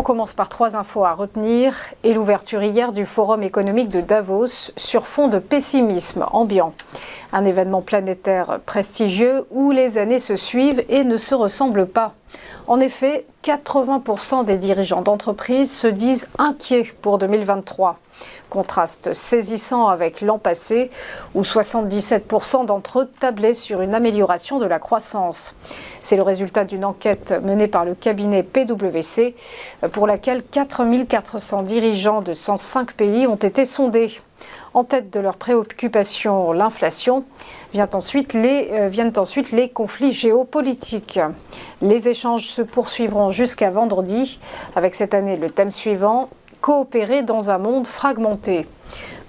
commence par 3 infos à retenir et l'ouverture hier du Forum économique de Davos sur fond de pessimisme ambiant. Un événement planétaire prestigieux où les années se suivent et ne se ressemblent pas. En effet, 80% des dirigeants d'entreprises se disent inquiets pour 2023. Contraste saisissant avec l'an passé, où 77% d'entre eux tablaient sur une amélioration de la croissance. C'est le résultat d'une enquête menée par le cabinet PwC, pour laquelle 4400 dirigeants de 105 pays ont été sondés. En tête de leurs préoccupations, l'inflation, viennent ensuite les conflits géopolitiques. Les échanges se poursuivront jusqu'à vendredi, avec cette année le thème suivant: coopérer dans un monde fragmenté.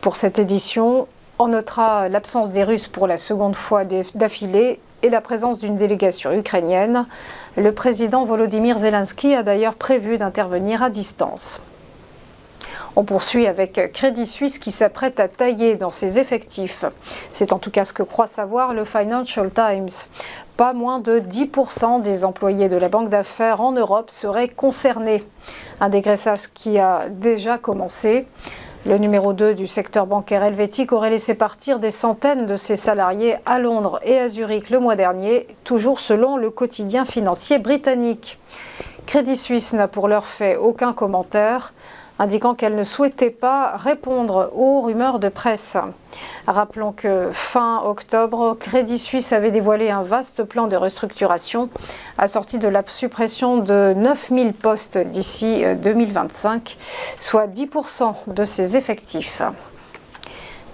Pour cette édition, on notera l'absence des Russes pour la seconde fois d'affilée et la présence d'une délégation ukrainienne. Le président Volodymyr Zelensky a d'ailleurs prévu d'intervenir à distance. On poursuit avec Crédit Suisse qui s'apprête à tailler dans ses effectifs. C'est en tout cas ce que croit savoir le Financial Times. Pas moins de 10% des employés de la banque d'affaires en Europe seraient concernés. Un dégraissage qui a déjà commencé. Le numéro 2 du secteur bancaire helvétique aurait laissé partir des centaines de ses salariés à Londres et à Zurich le mois dernier, toujours selon le quotidien financier britannique. Crédit Suisse n'a pour l'heure fait aucun commentaire, indiquant qu'elle ne souhaitait pas répondre aux rumeurs de presse. Rappelons que fin octobre, Crédit Suisse avait dévoilé un vaste plan de restructuration assorti de la suppression de 9000 postes d'ici 2025, soit 10% de ses effectifs.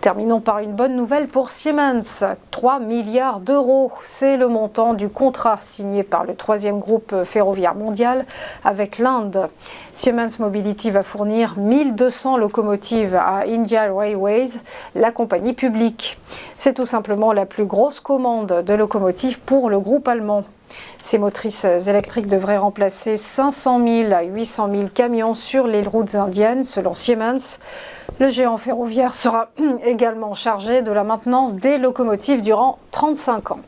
Terminons par une bonne nouvelle pour Siemens. 3 milliards d'euros, c'est le montant du contrat signé par le 3e groupe ferroviaire mondial avec l'Inde. Siemens Mobility va fournir 1200 locomotives à India Railways, la compagnie publique. C'est tout simplement la plus grosse commande de locomotives pour le groupe allemand. Ces motrices électriques devraient remplacer 500 000 à 800 000 camions sur les routes indiennes, selon Siemens. Le géant ferroviaire sera également chargé de la maintenance des locomotives durant 35 ans.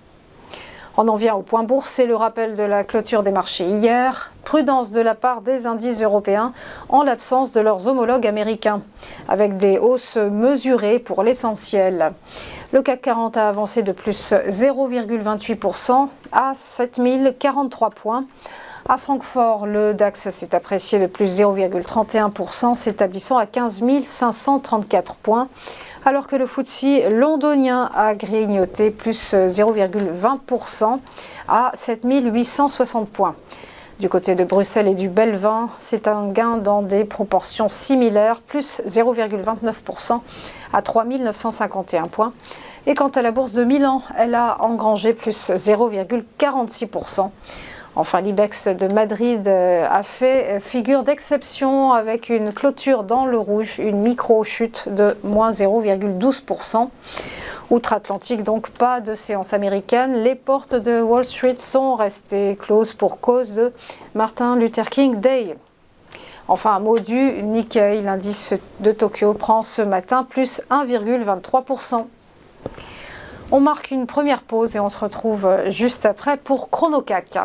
On en vient au point bourse et le rappel de la clôture des marchés hier. Prudence de la part des indices européens en l'absence de leurs homologues américains, avec des hausses mesurées pour l'essentiel. Le CAC 40 a avancé de plus 0,28% à 7043 points. À Francfort, le DAX s'est apprécié de plus 0,31%, s'établissant à 15 534 points, alors que le FTSE londonien a grignoté plus 0,20% à 7 860 points. Du côté de Bruxelles et du Belvin, c'est un gain dans des proportions similaires, plus 0,29% à 3 951 points. Et quant à la bourse de Milan, elle a engrangé plus 0,46%. Enfin, l'IBEX de Madrid a fait figure d'exception avec une clôture dans le rouge, une micro-chute de moins 0,12%. Outre-Atlantique, donc pas de séance américaine. Les portes de Wall Street sont restées closes pour cause de Martin Luther King Day. Enfin, un mot du Nikkei, l'indice de Tokyo prend ce matin plus 1,23%. On marque une première pause et on se retrouve juste après pour ChronoCAC.